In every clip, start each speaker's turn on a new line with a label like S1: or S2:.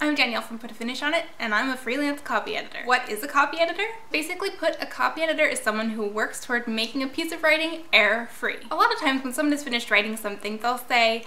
S1: I'm Danielle from Put a Finish on It, and I'm a freelance copy editor. What is a copy editor? Basically put, a copy editor is someone who works toward making a piece of writing error-free. A lot of times when someone is finished writing something, they'll say,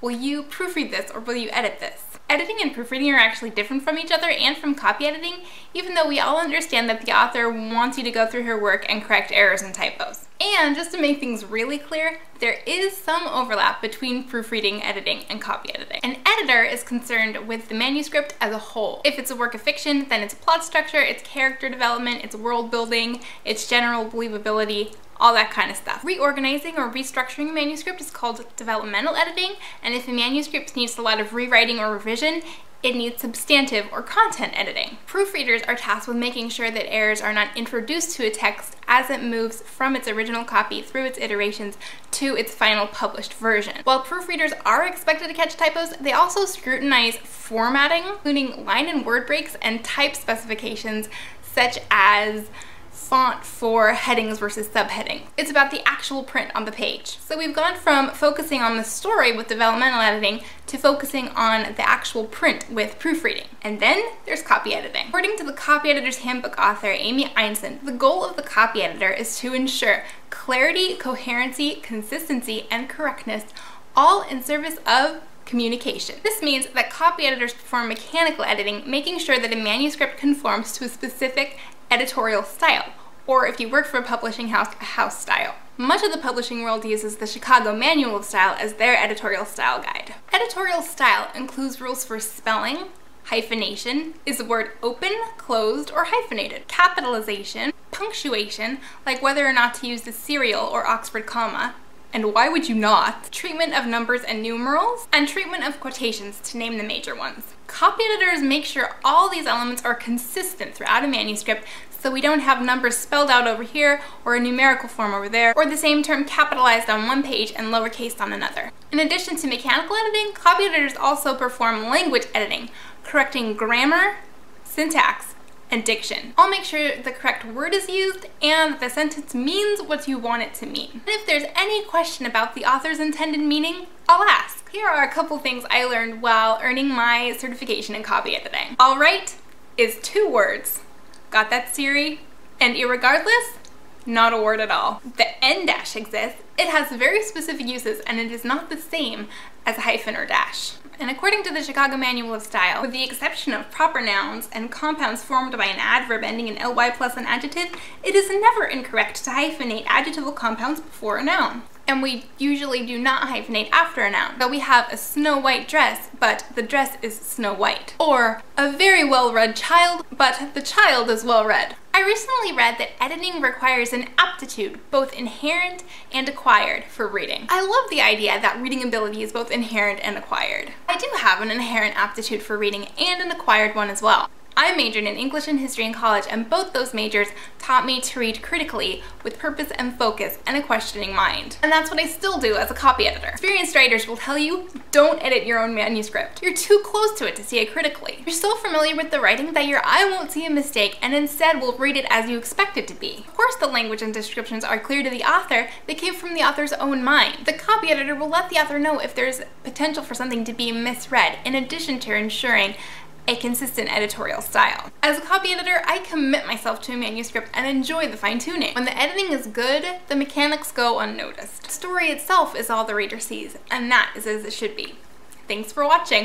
S1: will you proofread this or will you edit this? Editing and proofreading are actually different from each other and from copy editing, even though we all understand that the author wants you to go through her work and correct errors and typos. And just to make things really clear, there is some overlap between proofreading, editing, and copy editing. An editor is concerned with the manuscript as a whole. If it's a work of fiction, then it's plot structure, it's character development, it's world building, it's general believability, all that kind of stuff. Reorganizing or restructuring a manuscript is called developmental editing, and if a manuscript needs a lot of rewriting or revision, it needs substantive or content editing. Proofreaders are tasked with making sure that errors are not introduced to a text as it moves from its original copy through its iterations to its final published version. While proofreaders are expected to catch typos, they also scrutinize formatting, including line and word breaks and type specifications such as font for headings versus subheadings. It's about the actual print on the page. So we've gone from focusing on the story with developmental editing to focusing on the actual print with proofreading. And then there's copy editing. According to the Copy Editor's Handbook author, Amy Einson, the goal of the copy editor is to ensure clarity, coherency, consistency, and correctness, all in service of communication. This means that copy editors perform mechanical editing, making sure that a manuscript conforms to a specific editorial style, or if you work for a publishing house, a house style. Much of the publishing world uses the Chicago Manual of Style as their editorial style guide. Editorial style includes rules for spelling, hyphenation, is the word open, closed, or hyphenated, capitalization, punctuation, like whether or not to use the serial or Oxford comma, and why would you not? Treatment of numbers and numerals, and treatment of quotations, to name the major ones. Copy editors make sure all these elements are consistent throughout a manuscript, so we don't have numbers spelled out over here or a numerical form over there, or the same term capitalized on one page and lowercase on another. In addition to mechanical editing, copy editors also perform language editing, correcting grammar, syntax, and diction. I'll make sure the correct word is used and that the sentence means what you want it to mean. And if there's any question about the author's intended meaning, I'll ask. Here are a couple things I learned while earning my certification in copy editing. All right is 2 words. Got that, Siri? And irregardless? Not a word at all. The en dash exists. It has very specific uses and it is not the same as a hyphen or dash. And according to the Chicago Manual of Style, with the exception of proper nouns and compounds formed by an adverb ending in ly plus an adjective, it is never incorrect to hyphenate adjectival compounds before a noun. And we usually do not hyphenate after a noun. Though we have a snow white dress, but the dress is snow white. Or a very well-read child, but the child is well-read. I recently read that editing requires an aptitude, both inherent and acquired, for reading. I love the idea that reading ability is both inherent and acquired. I do have an inherent aptitude for reading and an acquired one as well. I majored in English and history in college, and both those majors taught me to read critically with purpose and focus and a questioning mind. And that's what I still do as a copy editor. Experienced writers will tell you, don't edit your own manuscript. You're too close to it to see it critically. You're so familiar with the writing that your eye won't see a mistake and instead will read it as you expect it to be. Of course, the language and descriptions are clear to the author. They came from the author's own mind. The copy editor will let the author know if there's potential for something to be misread, in addition to ensuring a consistent editorial style. As a copy editor, I commit myself to a manuscript and enjoy the fine-tuning. When the editing is good, the mechanics go unnoticed. The story itself is all the reader sees, and that is as it should be. Thanks for watching.